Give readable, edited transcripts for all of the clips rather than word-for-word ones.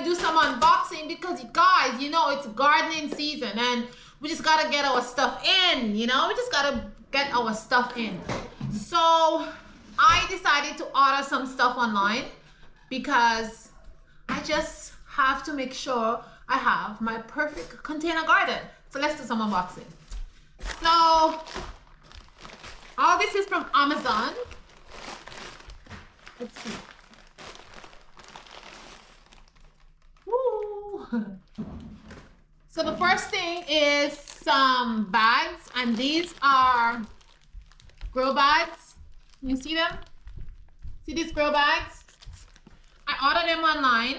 do some unboxing because you guys, you know, it's gardening season and we just gotta get our stuff in, you know, we just gotta get our stuff in. So I decided to order some stuff online because I just have to make sure I have my perfect container garden. So let's do some unboxing. So all this is from Amazon. Let's see. Woo. So the first thing is some bags, and these are grow bags. Can you see them? See these grow bags? I ordered them online.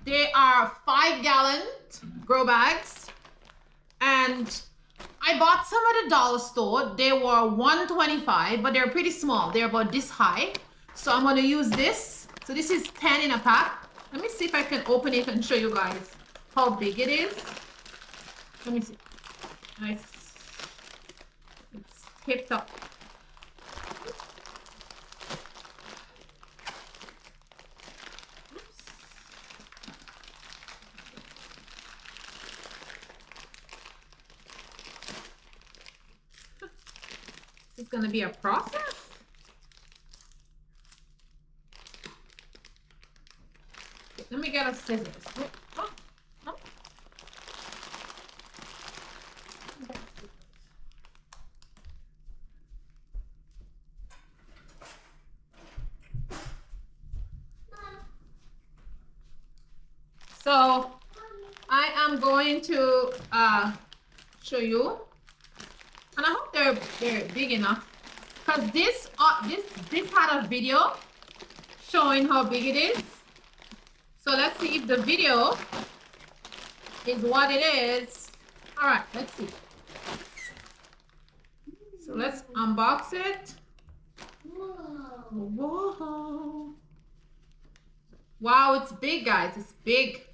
They are 5-gallon grow bags, and I bought some at the dollar store. They were $1.25, but they're pretty small. They're about this high. So I'm gonna use this. So this is 10 in a pack. Let me see if I can open it and show you guys how big it is. Let me see. Nice. It's taped up. Oops. This is gonna be a process. Let me get a scissors. Oh, oh. So I am going to show you, and I hope they're big enough, because this had a video showing how big it is. So let's see if the video is what it is. All right, let's see. So let's unbox it. Whoa. Wow, it's big, guys. It's big.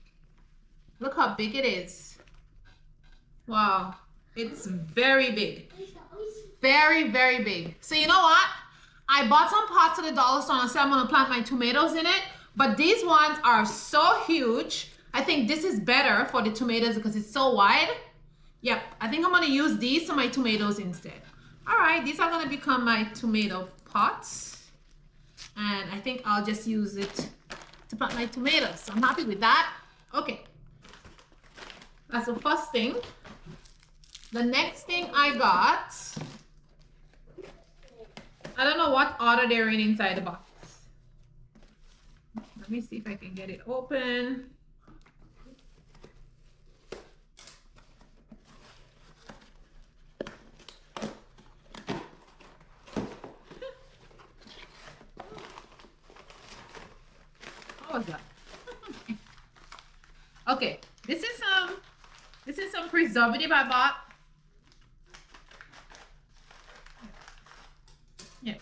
Look how big it is. Wow, it's very big. Very, very big. So you know what? I bought some pots at the dollar store and said I'm gonna plant my tomatoes in it. But these ones are so huge. I think this is better for the tomatoes because it's so wide. Yep, I think I'm gonna use these for my tomatoes instead. All right, these are gonna become my tomato pots. And I think I'll just use it to plant my tomatoes. So I'm happy with that. Okay, that's the first thing. The next thing I got, I don't know what order they're in inside the box. Let me see if I can get it open. What was that? Okay, this is some preservative I bought. Yeah.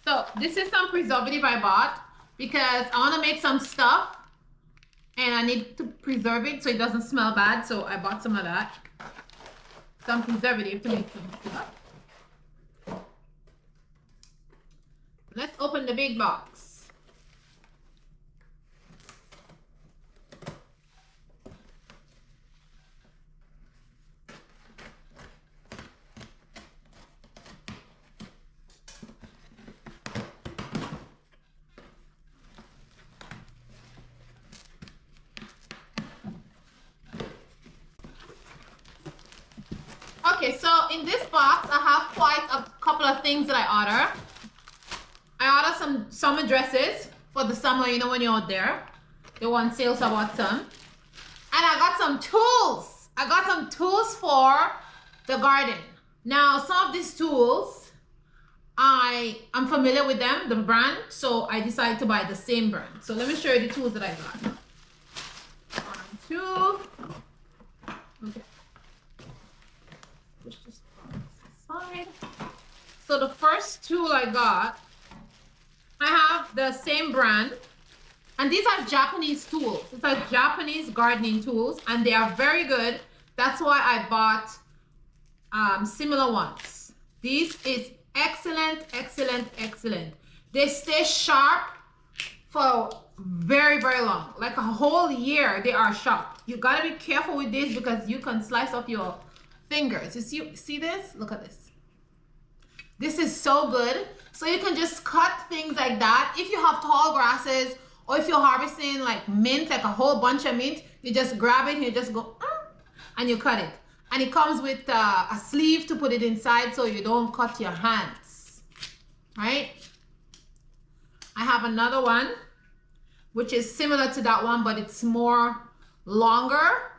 So this is some preservative I bought because I want to make some stuff and I need to preserve it so it doesn't smell bad. So I bought some of that. Some preservative to make some stuff. Let's open the big box. Okay, so in this box, I have quite a couple of things that I order. I ordered some summer dresses for the summer, you know, when you're out there. They were on sale, so I bought some. And I got some tools. I got some tools for the garden. Now, some of these tools, I'm familiar with them, the brand, so I decided to buy the same brand. So let me show you the tools that I got. 1, 2. Okay. Push this aside. So the first tool I got, I have the same brand, and these are Japanese tools. These are Japanese gardening tools, and they are very good. That's why I bought similar ones. This is excellent, excellent, excellent. They stay sharp for very, very long. Like a whole year, they are sharp. You gotta be careful with this because you can slice up your fingers. You see this? Look at this. This is so good. So you can just cut things like that. If you have tall grasses or if you're harvesting like mint, like a whole bunch of mint, you just grab it and you just go, and you cut it. And it comes with a sleeve to put it inside so you don't cut your hands, right? I have another one, which is similar to that one, but it's more longer.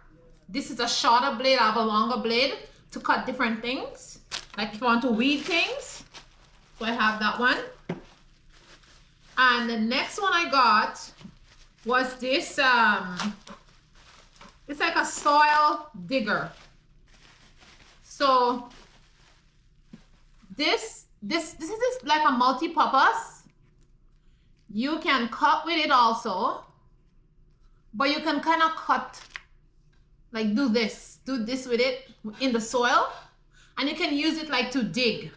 This is a shorter blade. I have a longer blade to cut different things. Like if you want to weed things. So I have that one. And the next one I got was this, it's like a soil digger. So this is like a multi-purpose. You can cut with it also, but you can kind of cut, like do this with it in the soil, and you can use it like to dig.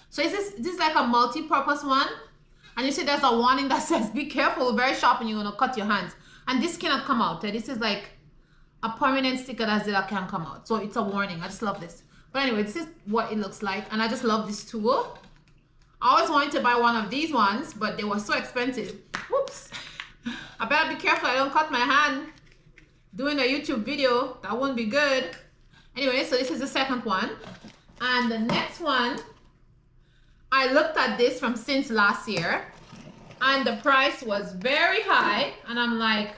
So this is like a multi-purpose one, and you see there's a warning that says be careful, very sharp, and you're gonna cut your hands. And this cannot come out. This is like a permanent sticker that can come out. So it's a warning. I just love this. But anyway, this is what it looks like, and I just love this tool. I always wanted to buy one of these ones, but they were so expensive. Whoops. I better be careful I don't cut my hand doing a YouTube video. That wouldn't be good. Anyway, so this is the second one. And the next one, I looked at this from since last year, and the price was very high. And I'm like,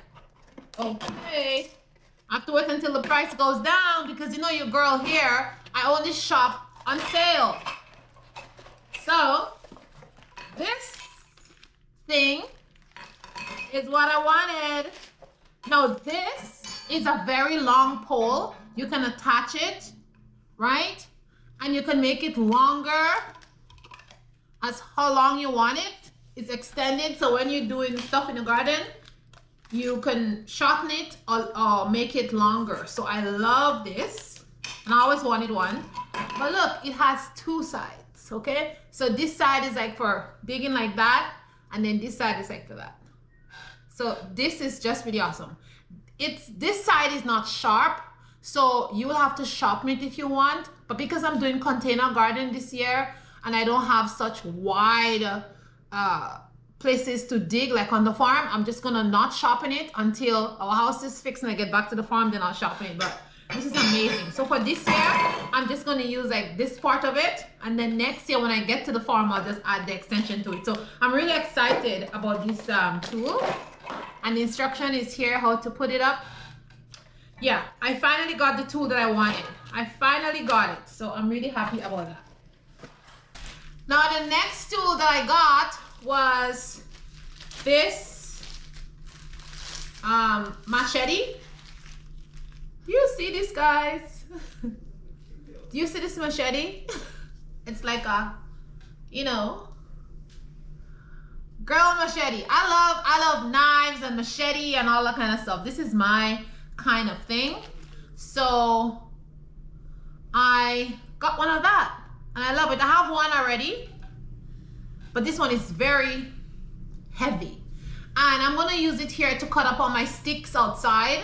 okay, I have to wait until the price goes down because you know your girl here, I only shop on sale. So this thing is what I wanted. Now this is a very long pole. You can attach it, right? And you can make it longer as how long you want it. It's extended, so when you're doing stuff in the garden, you can shorten it or make it longer. So I love this, and I always wanted one. But look, it has two sides, okay? So this side is like for digging like that, and then this side is like for that. So this is just really awesome. This side is not sharp, so you will have to sharpen it if you want. But because I'm doing container garden this year, and I don't have such wide places to dig like on the farm, I'm just gonna not sharpen it until our house is fixed and I get back to the farm, then I'll sharpen it. But this is amazing. So for this year, I'm just gonna use like this part of it, and then next year when I get to the farm, I'll just add the extension to it. So I'm really excited about this tool, and the instruction is here how to put it up. Yeah, I finally got the tool that I wanted. I finally got it, so I'm really happy about that. Now the next tool that I got was this machete. Do you see this, guys? Do you see this machete? It's like a, you know, girl machete. I love knives and machete and all that kind of stuff. This is my kind of thing. So I got one of that, and I love it. I have one already, but this one is very heavy, and I'm gonna use it here to cut up all my sticks outside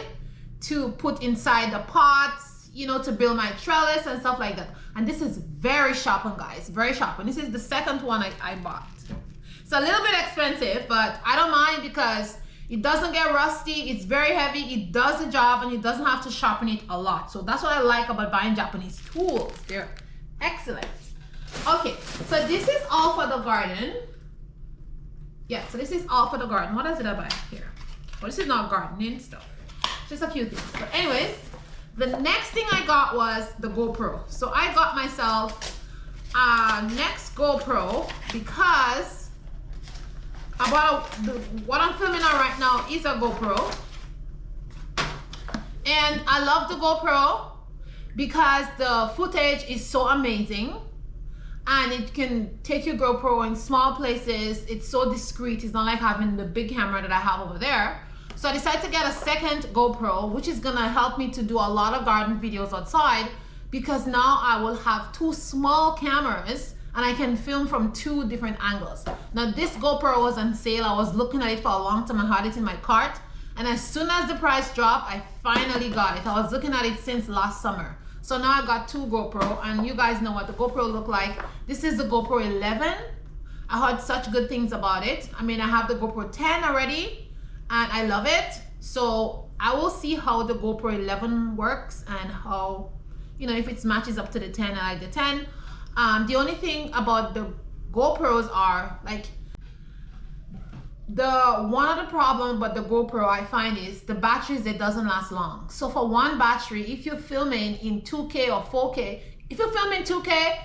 to put inside the pots, you know, to build my trellis and stuff like that. And this is very sharpened, guys, very sharpened. This is the second one I bought. It's a little bit expensive, but I don't mind because it doesn't get rusty. It's very heavy. It does the job, and it doesn't have to sharpen it a lot. So that's what I like about buying Japanese tools. They're excellent. Okay, so this is all for the garden. Yeah, so this is all for the garden. What else did I buy here? Well, this is not gardening stuff. Just a few things. But anyways, the next thing I got was the GoPro. So I got myself a next GoPro because what I'm filming on right now is a GoPro. And I love the GoPro because the footage is so amazing. And it can take your GoPro in small places. It's so discreet. It's not like having the big camera that I have over there. So I decided to get a second GoPro, which is gonna help me to do a lot of garden videos outside, because now I will have two small cameras and I can film from 2 different angles. Now this GoPro was on sale. I was looking at it for a long time. I had it in my cart, and as soon as the price dropped, I finally got it. I was looking at it since last summer. So now I got 2 GoPro, and you guys know what the GoPro look like. This is the GoPro 11. I heard such good things about it. I mean, I have the GoPro 10 already, and I love it. So I will see how the GoPro 11 works and how, you know, if it matches up to the 10. I like the 10. The only thing about the GoPros are like, one of the problem about the GoPro I find is the batteries, it doesn't last long. So for one battery, if you're filming in 2K or 4K, if you film in 2K,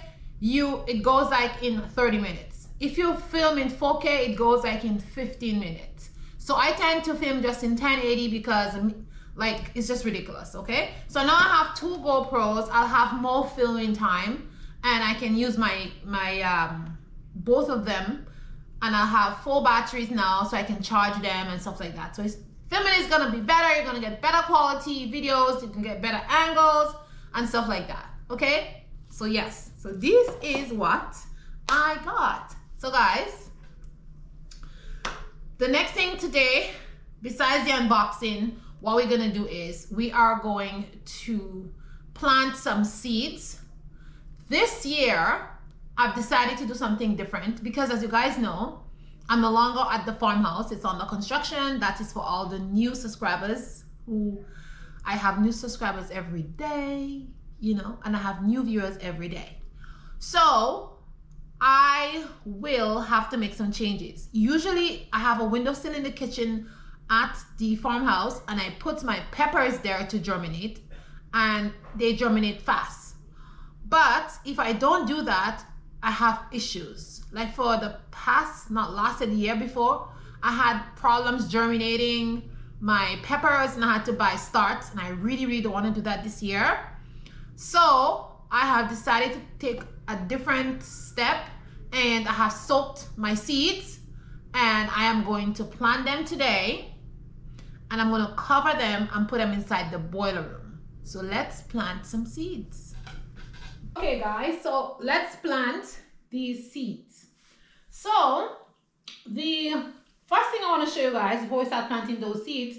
it goes like in 30 minutes. If you film in 4K, it goes like in 15 minutes. So I tend to film just in 1080 because like it's just ridiculous, okay? So now I have 2 GoPros. I'll have more filming time, and I can use my both of them. And I'll have 4 batteries now, so I can charge them and stuff like that. So filming is gonna be better. You're gonna get better quality videos. You can get better angles and stuff like that. Okay? So yes. So this is what I got. So guys, the next thing today, besides the unboxing, what we're gonna do is we are going to plant some seeds. This year, I've decided to do something different because, as you guys know, I'm no longer at the farmhouse. It's under construction. That is for all the new subscribers who I have new subscribers every day, you know, and I have new viewers every day. So I will have to make some changes. Usually I have a windowsill in the kitchen at the farmhouse, and I put my peppers there to germinate, and they germinate fast. But if I don't do that, I have issues. Like for the past, not last, a year before, I had problems germinating my peppers, and I had to buy starts, and I really don't want to do that this year. So I have decided to take a different step, and I have soaked my seeds, and I am going to plant them today, and I'm going to cover them and put them inside the boiler room. So let's plant some seeds. Okay guys, so let's plant these seeds. So the first thing I want to show you guys before we start planting those seeds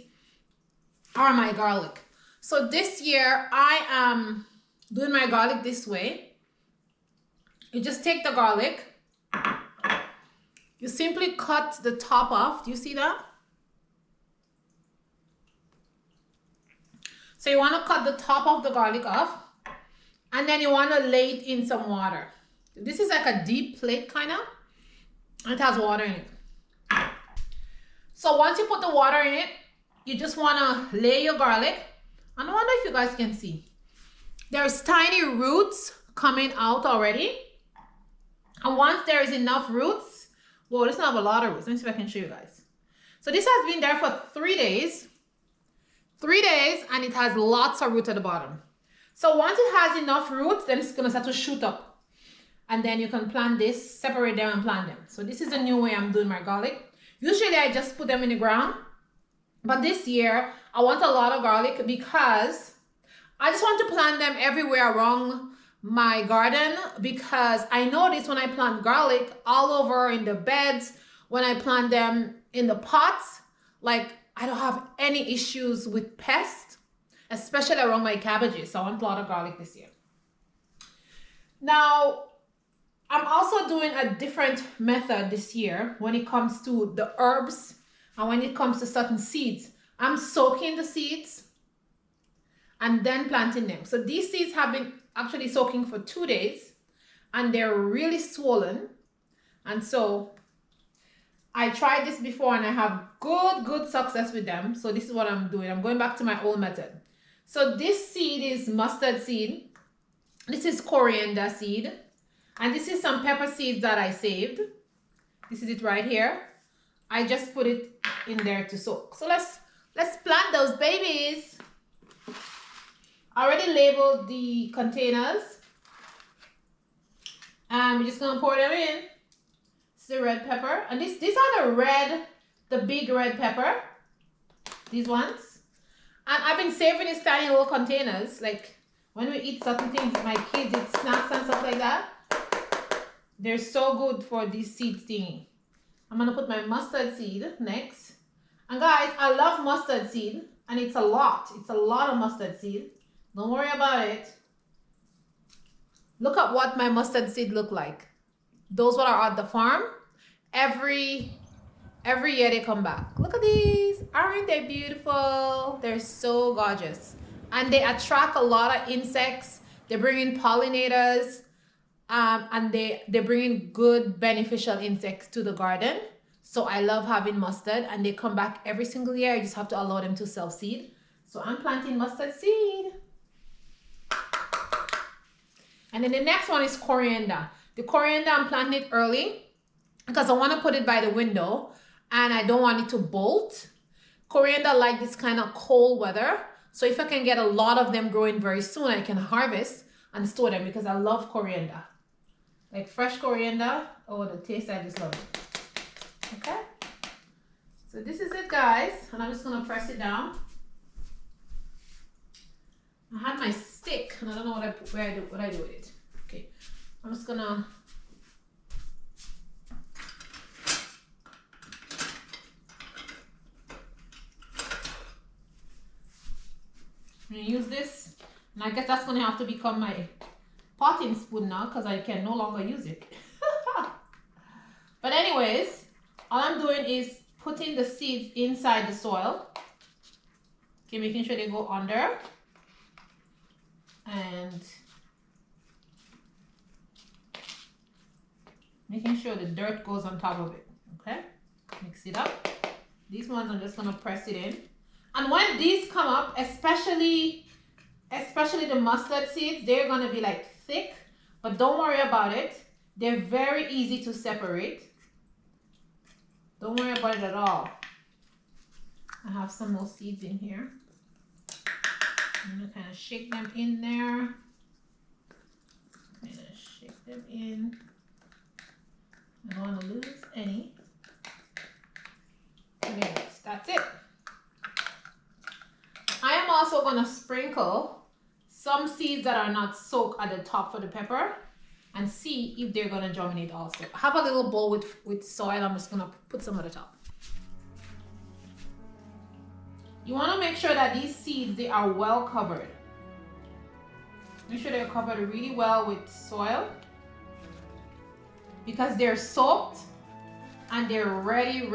are my garlic. So this year I am doing my garlic this way. You just take the garlic, you simply cut the top off. Do you see that? So you want to cut the top of the garlic off, and then you want to lay it in some water. This is like a deep plate kind of. It has water in it. So once you put the water in it, you just want to lay your garlic. And I wonder if you guys can see. There's tiny roots coming out already. And once there is enough roots, well, this have a lot of roots. Let me see if I can show you guys. So this has been there for 3 days. 3 days, and it has lots of roots at the bottom. So once it has enough roots, then it's going to start to shoot up. And then you can plant this, separate them and plant them. So this is a new way I'm doing my garlic. Usually I just put them in the ground. But this year, I want a lot of garlic because I just want to plant them everywhere around my garden, because I notice when I plant garlic all over in the beds, when I plant them in the pots, like I don't have any issues with pests, especially around my cabbages. So I want a lot of garlic this year. Now, I'm also doing a different method this year when it comes to the herbs and when it comes to certain seeds. I'm soaking the seeds and then planting them. So these seeds have been actually soaking for 2 days, and they're really swollen. And so I tried this before and I have good success with them. So this is what I'm doing. I'm going back to my old method. So this seed is mustard seed. This is coriander seed. And this is some pepper seeds that I saved. This is it right here. I just put it in there to soak. So let's plant those babies. I already labeled the containers. And we're just gonna pour them in. This is the red pepper. And these are the big red pepper. These ones. And I've been saving these tiny little containers. Like when we eat certain things, my kids eat snacks and stuff like that. They're so good for these seeds thingy. I'm gonna put my mustard seed next. And guys, I love mustard seed, and it's a lot. It's a lot of mustard seed. Don't worry about it. Look at what my mustard seed look like. Those what are at the farm, every year they come back. Look at these. Aren't they beautiful? They're so gorgeous. And they attract a lot of insects. They bring in pollinators. And they bring in good beneficial insects to the garden. So I love having mustard, and they come back every single year. You just have to allow them to self-seed. So I'm planting mustard seed. And then the next one is coriander. The coriander, I'm planting it early because I want to put it by the window and I don't want it to bolt. Coriander like this kind of cold weather. So if I can get a lot of them growing very soon, I can harvest and store them because I love coriander. Like fresh coriander. Oh, the taste, I just love it. Okay. So this is it, guys. And I'm just going to press it down. I have my stick and I don't know what I do with it. Okay. I'm just going to use this. And I guess that's going to have to become my potting spoon now because I can no longer use it. But anyways, all I'm doing is putting the seeds inside the soil. Okay, making sure they go under. And making sure the dirt goes on top of it. Okay, mix it up. These ones I'm just gonna press it in. And when these come up, especially the mustard seeds, they're gonna be like thick, but don't worry about it. They're very easy to separate. Don't worry about it at all. I have some more seeds in here. I'm gonna kind of shake them in there. Kind of shake them in. I don't want to lose any. Anyways, that's it. I am also gonna sprinkle some seeds that are not soaked at the top for the pepper and see if they're gonna germinate also. I have a little bowl with soil. I'm just gonna put some at the top. You wanna make sure that these seeds, they are well covered. Make sure they're covered really well with soil because they're soaked and they're ready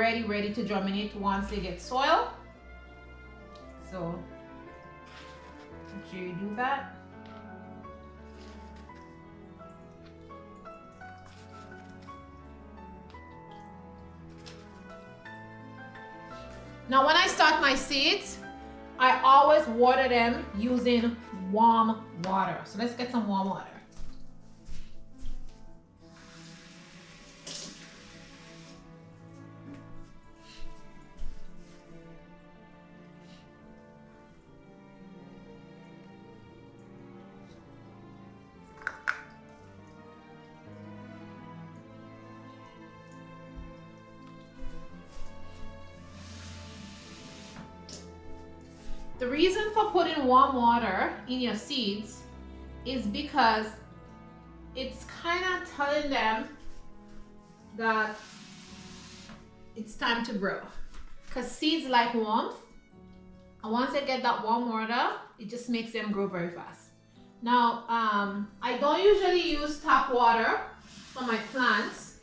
to germinate once they get soil. So make sure you do that. Now when I start my seeds, I always water them using warm water. So let's get some warm water. The reason for putting warm water in your seeds is because it's kind of telling them that it's time to grow. Because seeds like warmth, and once they get that warm water, it just makes them grow very fast. Now, I don't usually use tap water for my plants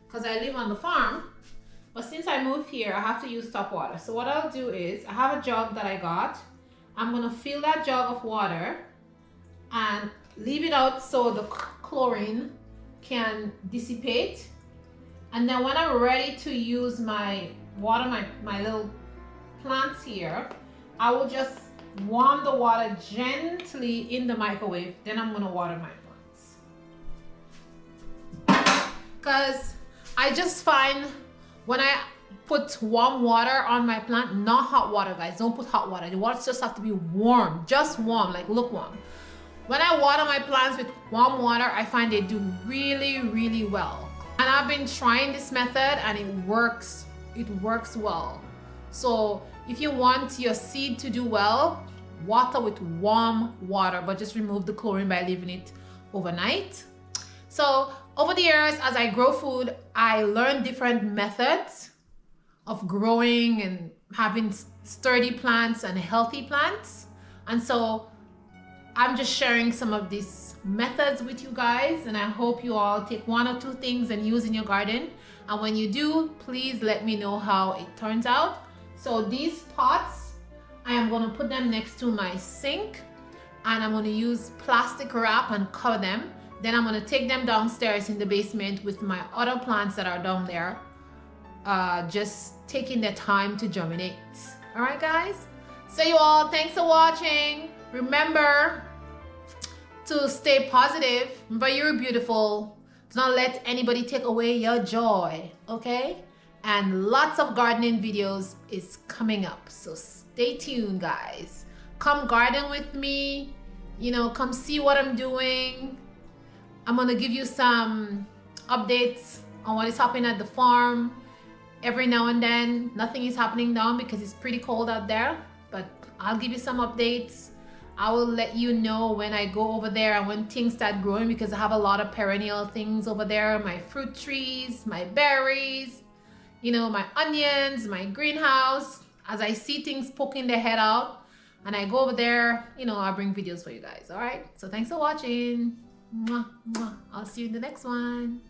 because I live on the farm. But since I moved here, I have to use tap water. So what I'll do is, I have a jug that I got. I'm gonna fill that jug of water and leave it out so the chlorine can dissipate. And then when I'm ready to use my water, my little plants here, I will just warm the water gently in the microwave. Then I'm gonna water my plants. Because I just find when I put warm water on my plant, not hot water, guys, don't put hot water. The water just have to be warm, just warm, like lukewarm. When I water my plants with warm water, I find they do really well. And I've been trying this method and it works well. So if you want your seed to do well, water with warm water, but just remove the chlorine by leaving it overnight. So Over the years, as I grow food, I learn different methods of growing and having sturdy plants and healthy plants. And so I'm just sharing some of these methods with you guys, and I hope you all take one or two things and use in your garden. And when you do, please let me know how it turns out. So these pots, I am going to put them next to my sink, and I'm going to use plastic wrap and cover them. Then I'm going to take them downstairs in the basement with my other plants that are down there, just taking their time to germinate. All right, guys? So you all, thanks for watching. Remember to stay positive. Remember, you're beautiful. Do not let anybody take away your joy, okay? And lots of gardening videos is coming up, so stay tuned, guys. Come garden with me, you know, come see what I'm doing. I'm gonna give you some updates on what is happening at the farm every now and then. Nothing is happening now because it's pretty cold out there, but I'll give you some updates. I will let you know when I go over there and when things start growing, because I have a lot of perennial things over there. My fruit trees, my berries, you know, my onions, my greenhouse. As I see things poking their head out and I go over there, you know, I'll bring videos for you guys. All right. So thanks for watching. Mwah, mwah. I'll see you in the next one.